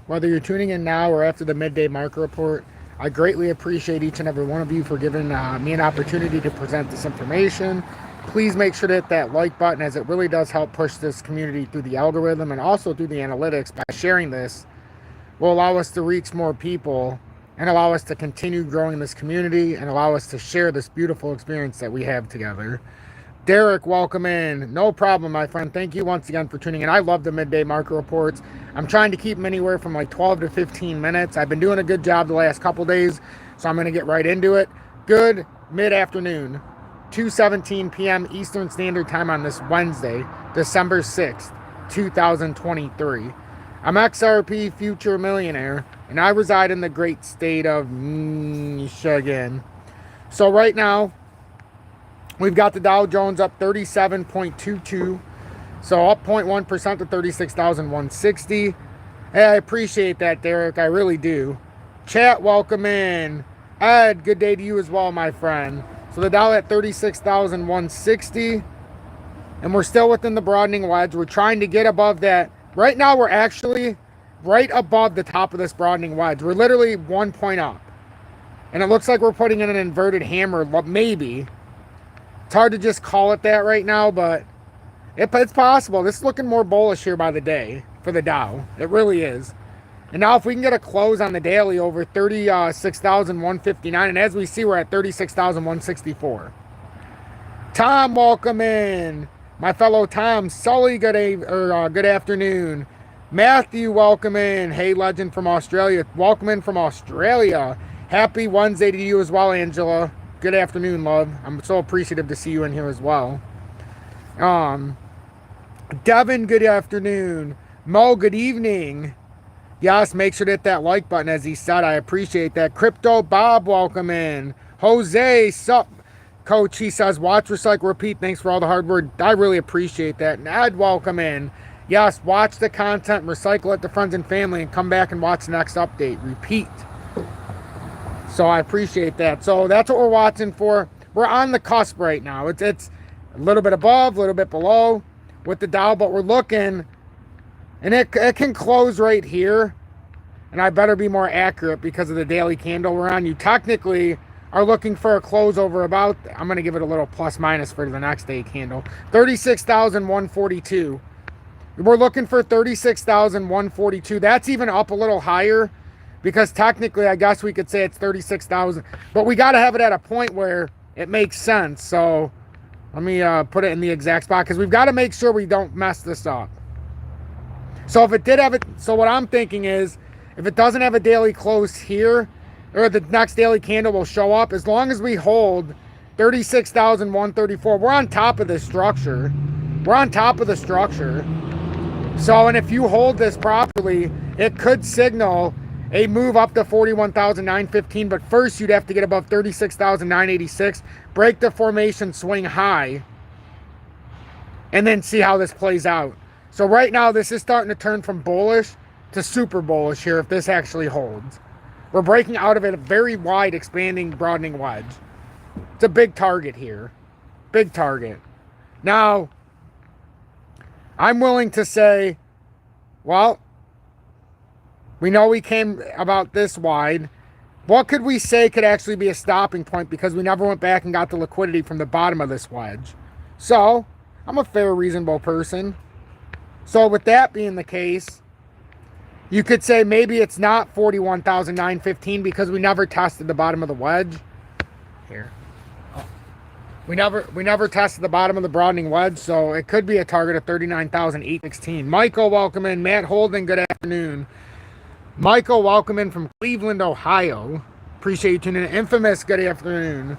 Whether you're tuning in now or after the midday market report, I greatly appreciate each and every one of you for giving me an opportunity to present this information. Please make sure to hit that like button, as it really does help push this community through the algorithm and also through the analytics. By sharing this will allow us to reach more people and allow us to continue growing this community and allow us to share this beautiful experience that we have together. Derek, welcome in. No problem, my friend. Thank you once again for tuning in. I love the midday market reports. I'm trying to keep them anywhere from like 12 to 15 minutes. I've been doing a good job the last couple days, so I'm going to get right into it. Good mid-afternoon, 2:17 p.m. Eastern Standard Time on this Wednesday, December 6th, 2023. I'm XRP Future Millionaire, and I reside in the great state of Michigan. So right now, we've got the Dow Jones up 37.22, so up 0.1% to 36,160. Hey, I appreciate that, Derek. I really do. Chat, welcome in. Ed, good day to you as well, my friend. So the Dow at 36,160, and we're still within the broadening wedge. We're trying to get above that. Right now, we're actually right above the top of this broadening wedge. We're literally 1 point up, and it looks like we're putting in an inverted hammer, maybe. It's hard to just call it that right now, but it's possible. This is looking more bullish here by the day for the Dow. It really is. And now if we can get a close on the daily over 36,159, and as we see, we're at 36,164. Tom, welcome in. My fellow Tom. Sully, good afternoon. Matthew, welcome in. Hey, legend from Australia. Welcome in from Australia. Happy Wednesday to you as well, Angela. Good afternoon, love. I'm so appreciative to see you in here as well. Devin, good afternoon. Mo, good evening. Yes, make sure to hit that like button, as he said. I appreciate that. Crypto Bob, welcome in. Jose, sup, coach? He says, watch, recycle, repeat. Thanks for all the hard work. I really appreciate that. And Ed, welcome in. Yes, watch the content, recycle it to friends and family, and come back and watch the next update. Repeat. So I appreciate that. So that's what we're watching for. We're on the cusp right now. It's a little bit above, a little bit below with the Dow, but we're looking, and it can close right here. And I better be more accurate because of the daily candle we're on. You technically are looking for a close over about, I'm going to give it a little plus minus for the next day candle, 36,142. We're looking for 36,142. That's even up a little higher, because technically, I guess we could say it's 36,000, but we got to have it at a point where it makes sense. So let me put it in the exact spot, because we've got to make sure we don't mess this up. So if it did have it, so what I'm thinking is, if it doesn't have a daily close here, or the next daily candle will show up, as long as we hold 36,134, we're on top of this structure. We're on top of the structure. So, and if you hold this properly, it could signal a move up to 41,915, but first you'd have to get above 36,986, break the formation swing high, and then see how this plays out. So right now, this is starting to turn from bullish to super bullish here if this actually holds. We're breaking out of it a very wide, expanding, broadening wedge. It's a big target here. Big target. Now, I'm willing to say, well, we know we came about this wide. What could we say could actually be a stopping point, because we never went back and got the liquidity from the bottom of this wedge? So, I'm a fair, reasonable person. So with that being the case, you could say maybe it's not 41,915 because we never tested the bottom of the wedge. Here. Oh. We never tested the bottom of the broadening wedge, so it could be a target of 39,816. Michael, welcome in. Matt Holden, good afternoon. Michael, welcome in from Cleveland, Ohio. Appreciate you tuning in. Infamous, good afternoon.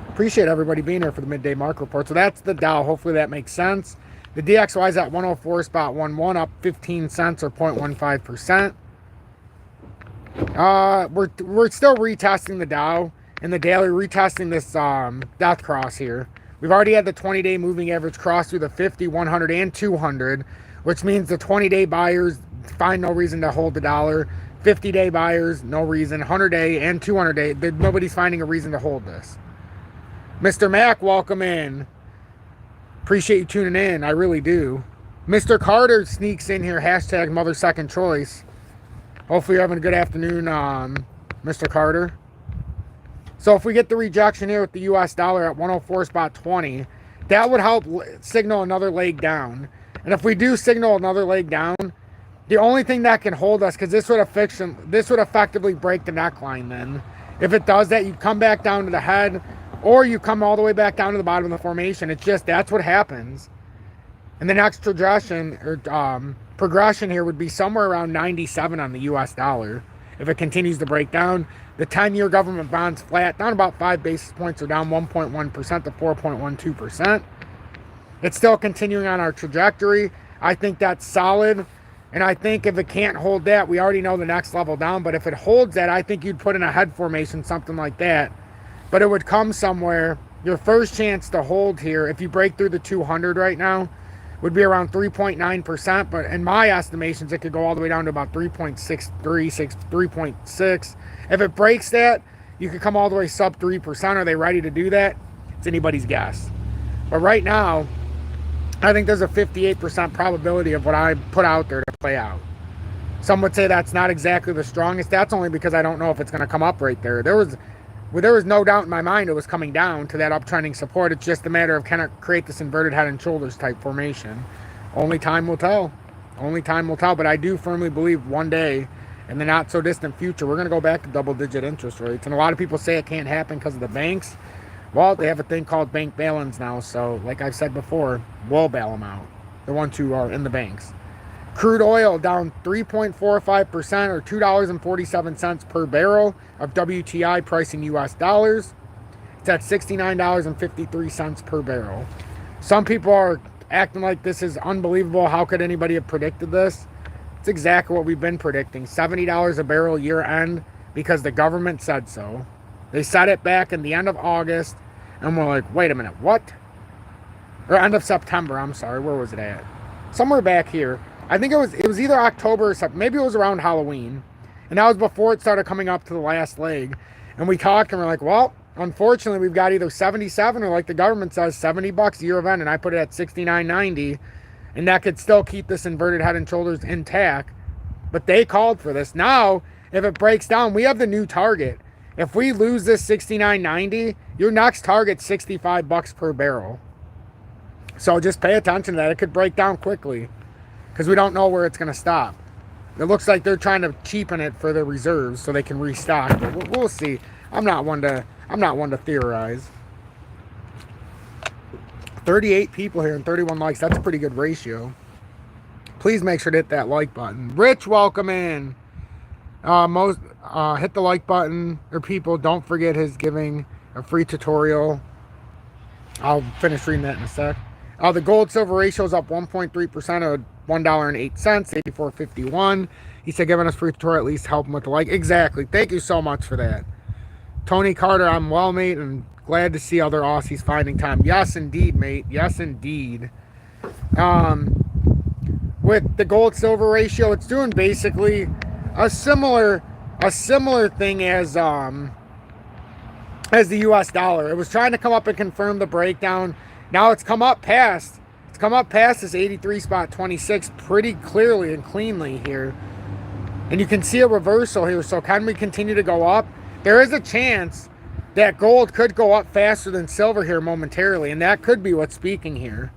Appreciate everybody being here for the midday market report. So that's the Dow. Hopefully that makes sense. The DXY is at 104.11, up 15 cents or 0.15%. We're still retesting the Dow and the daily, retesting this death cross here. We've already had the 20-day moving average cross through the 50, 100, and 200, which means the 20-day buyers find no reason to hold the dollar. 50-day buyers, no reason. 100-day and 200-day, nobody's finding a reason to hold this. Mr. Mac, welcome in. Appreciate you tuning in. I really do. Mr. Carter sneaks in here, hashtag mother second choice. Hopefully you're having a good afternoon, Mr. Carter. So if we get the rejection here with the US dollar at 104.20, that would help signal another leg down. And if we do signal another leg down, the only thing that can hold us, because this would effectively break the neckline then. If it does that, you come back down to the head, or you come all the way back down to the bottom of the formation. It's just, that's what happens. And the next progression here would be somewhere around 97 on the US dollar. If it continues to break down, the 10-year government bonds flat, down about 5 basis points, or down 1.1% to 4.12%. It's still continuing on our trajectory. I think that's solid. And I think if it can't hold that, we already know the next level down. But if it holds that, I think you'd put in a head formation, something like that. But it would come somewhere. Your first chance to hold here, if you break through the 200 right now, would be around 3.9%. But in my estimations, it could go all the way down to about 3.6. If it breaks that, you could come all the way sub 3%. Are they ready to do that? It's anybody's guess. But right now, I think there's a 58% probability of what I put out there to play out. Some would say that's not exactly the strongest. That's only because I don't know if it's going to come up right there. There was no doubt in my mind it was coming down to that uptrending support. It's just a matter of kind of create this inverted head and shoulders type formation. Only time will tell. Only time will tell. But I do firmly believe one day in the not so distant future, we're going to go back to double-digit interest rates. And a lot of people say it can't happen because of the banks. Well, they have a thing called bank bail-ins now. So like I've said before, we'll bail them out. The ones who are in the banks. Crude oil down 3.45%, or $2.47 per barrel of WTI pricing US dollars. It's at $69.53 per barrel. Some people are acting like this is unbelievable. How could anybody have predicted this? It's exactly what we've been predicting. $70 a barrel year end because the government said so. They said it back in the end of August, and we're like, wait a minute, what? Or end of September, I'm sorry. Where was it at? Somewhere back here. I think it was either October or something. Maybe it was around Halloween. And that was before it started coming up to the last leg. And we talked and we're like, well, unfortunately, we've got either 77 or, like the government says, $70 year of end. And I put it at 69.90. And that could still keep this inverted head and shoulders intact. But they called for this. Now, if it breaks down, we have the new target. If we lose this 69.90, your next target's $65 per barrel. So just pay attention to that. It could break down quickly, because we don't know where it's going to stop. It looks like they're trying to cheapen it for the reserves so they can restock. But we'll see. I'm not one to theorize. 38 people here and 31 likes. That's a pretty good ratio. Please make sure to hit that like button. Rich, welcome in. Hit the like button. Or people, don't forget his giving a free tutorial. I'll finish reading that in a sec. The gold silver ratio is up 1.3% of $1.08, 84.51. He said giving us free tutorial, at least help him with the like. Exactly. Thank you so much for that. Tony Carter, I'm well, mate, and glad to see other Aussies finding time. Yes, indeed, mate. Yes, indeed. With the gold silver ratio, it's doing basically a similar thing as the US dollar. It was trying to come up and confirm the breakdown. Now it's come up past this 83.26 pretty clearly and cleanly here. And you can see a reversal here. So can we continue to go up? There is a chance that gold could go up faster than silver here momentarily, and that could be what's speaking here.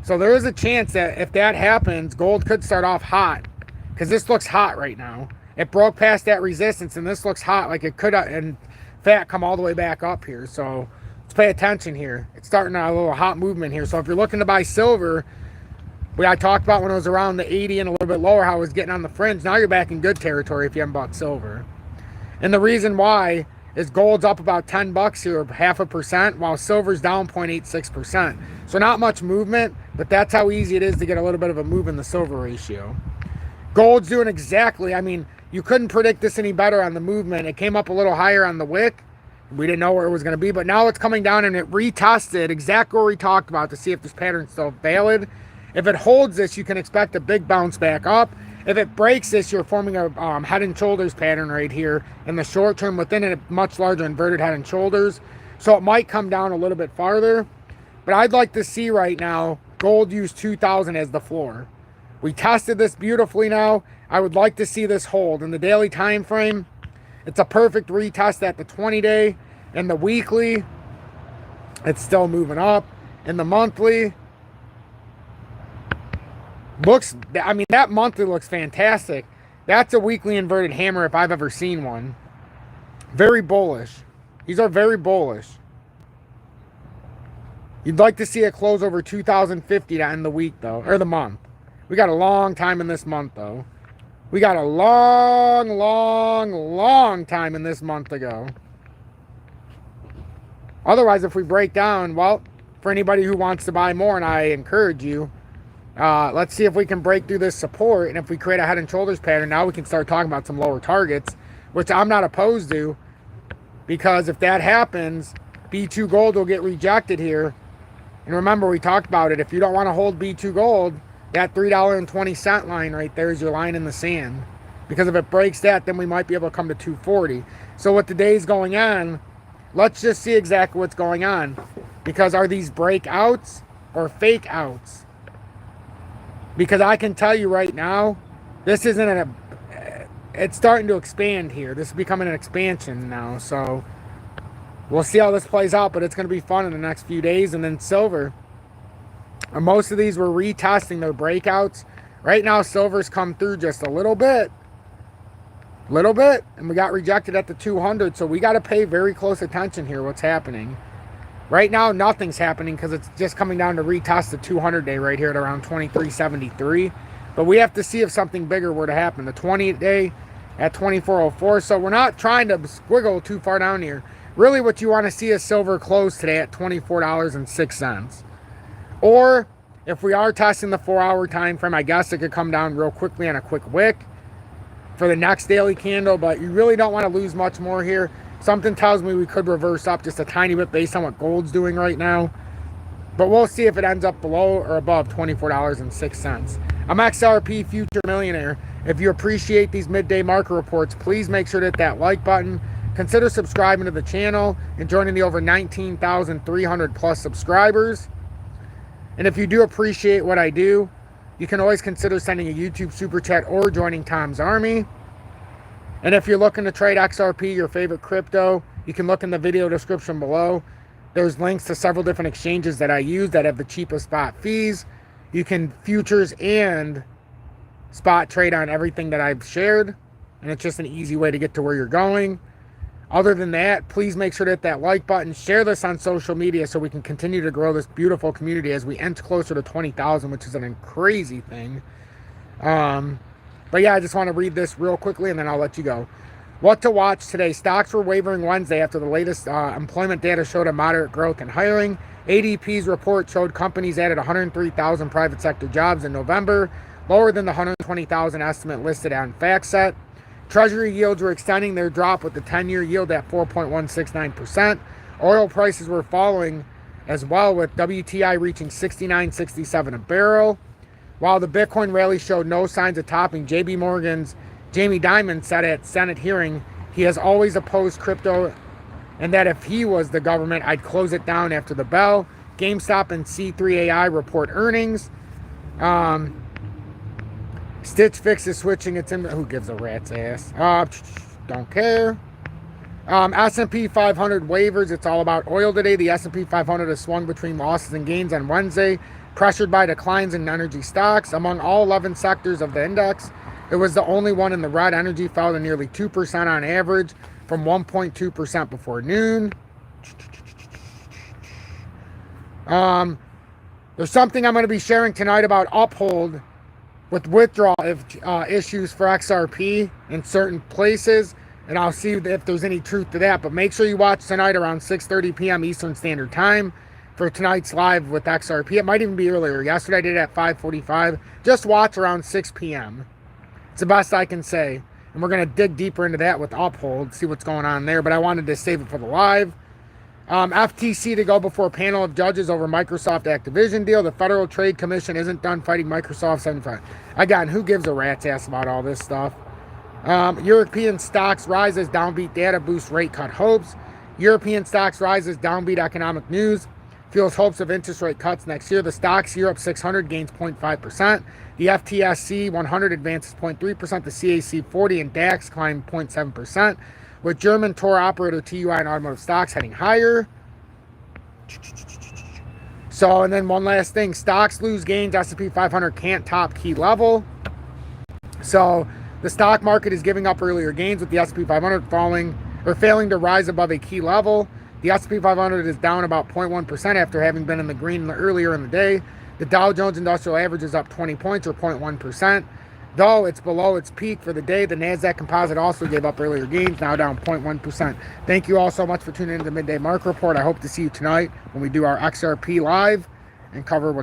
So there is a chance that if that happens, gold could start off hot, because this looks hot right now. It broke past that resistance, and this looks hot, like it could, in fact, come all the way back up here. So let's pay attention here. It's starting a little hot movement here. So if you're looking to buy silver, I talked about when it was around the 80 and a little bit lower, how it was getting on the fringe. Now you're back in good territory if you haven't bought silver. And the reason why is gold's up about $10 here, 0.5%, while silver's down 0.86%. So not much movement, but that's how easy it is to get a little bit of a move in the silver ratio. Gold's doing exactly, I mean, you couldn't predict this any better on the movement. It came up a little higher on the wick. We didn't know where it was going to be, but now it's coming down and it retested exactly where we talked about to see if this pattern's still valid. If it holds this, you can expect a big bounce back up. If it breaks this, you're forming a head and shoulders pattern right here in the short term within a much larger inverted head and shoulders. So it might come down a little bit farther. But I'd like to see right now gold used 2,000 as the floor. We tested this beautifully now. I would like to see this hold. In the daily time frame, it's a perfect retest at the 20-day. And the weekly, it's still moving up. In the monthly, I mean, that monthly looks fantastic. That's a weekly inverted hammer if I've ever seen one. Very bullish. These are very bullish. You'd like to see it close over 2,050 to end the week, though, or the month. We got a long time in this month, though. We got a long time in this month to go. Otherwise, if we break down, well, for anybody who wants to buy more, and I encourage you, let's see if we can break through this support. And if we create a head and shoulders pattern, now we can start talking about some lower targets, which I'm not opposed to, because if that happens, B2 gold will get rejected here. And remember, we talked about it. If you don't want to hold B2 gold, that $3.20 line right there is your line in the sand. Because if it breaks that, then we might be able to come to 240. So with the days going on, let's just see exactly what's going on. Because are these breakouts or fake outs? Because I can tell you right now, this isn't it's starting to expand here. This is becoming an expansion now. So we'll see how this plays out, but it's going to be fun in the next few days. And then silver. Most of these were retesting their breakouts. Right now, silver's come through just a little bit. And we got rejected at the 200. So we got to pay very close attention here what's happening. Right now, nothing's happening because it's just coming down to retest the 200-day right here at around 23.73. But we have to see if something bigger were to happen. The 20-day at 24.04. So we're not trying to squiggle too far down here. Really what you want to see is silver close today at $24.06. Or if we are testing the 4-hour time frame, I guess it could come down real quickly on a quick wick for the next daily candle. But you really don't want to lose much more here. Something tells me we could reverse up just a tiny bit based on what gold's doing right now. But we'll see if it ends up below or above $24.06. I'm XRP Future Millionaire. If you appreciate these midday market reports, please make sure to hit that like button. Consider subscribing to the channel and joining the over 19,300 plus subscribers. And if you do appreciate what I do, you can always consider sending a YouTube super chat or joining Tom's Army. And if you're looking to trade XRP, your favorite crypto, you can look in the video description below. There's links to several different exchanges that I use that have the cheapest spot fees. You can futures and spot trade on everything that I've shared. And it's just an easy way to get to where you're going. Other than that, please make sure to hit that like button. Share this on social media so we can continue to grow this beautiful community as we inch closer to 20,000, which is a crazy thing. But yeah, I just want to read this real quickly and then I'll let you go. What to watch today. Stocks were wavering Wednesday after the latest employment data showed a moderate growth in hiring. ADP's report showed companies added 103,000 private sector jobs in November, lower than the 120,000 estimate listed on FactSet. Treasury yields were extending their drop with the 10-year yield at 4.169%. Oil prices were falling as well, with WTI reaching $69.67 a barrel. While the Bitcoin rally showed no signs of topping, JP Morgan's Jamie Dimon said at Senate hearing he has always opposed crypto and that if he was the government, I'd close it down after the bell. GameStop and C3AI report earnings. Stitch Fix is switching its who gives a rat's ass? Don't care. S&P 500 waivers. It's all about oil today. The S&P 500 has swung between losses and gains on Wednesday, pressured by declines in energy stocks. Among all 11 sectors of the index, it was the only one in the red. Energy fell to nearly 2% on average from 1.2% before noon. There's something I'm going to be sharing tonight about Uphold with withdrawal issues for XRP in certain places, and I'll see if there's any truth to that. But make sure you watch tonight around 6:30 p.m. Eastern Standard Time for tonight's live with XRP. It might even be earlier. Yesterday I did it at 5:45. Just watch around 6 p.m. It's the best I can say. And we're going to dig deeper into that with Uphold, see what's going on there. But I wanted to save it for the live. FTC to go before a panel of judges over Microsoft Activision deal. The Federal Trade Commission isn't done fighting Microsoft 75. Again, who gives a rat's ass about all this stuff? European stocks rise as downbeat data boosts rate cut hopes. European stocks rise as downbeat economic news fuels hopes of interest rate cuts next year. The stocks Europe 600 gains 0.5%. The FTSE 100 advances 0.3%. The CAC 40 and DAX climb 0.7%. With German tour operator TUI and automotive stocks heading higher. So, and then one last thing. Stocks lose gains. S&P 500 can't top key level. So, the stock market is giving up earlier gains with the S&P 500 falling or failing to rise above a key level. The S&P 500 is down about 0.1% after having been in the green earlier in the day. The Dow Jones Industrial Average is up 20 points or 0.1%. Though it's below its peak for the day, the NASDAQ Composite also gave up earlier gains, now down 0.1%. Thank you all so much for tuning into the Midday Market Report. I hope to see you tonight when we do our XRP live and cover what's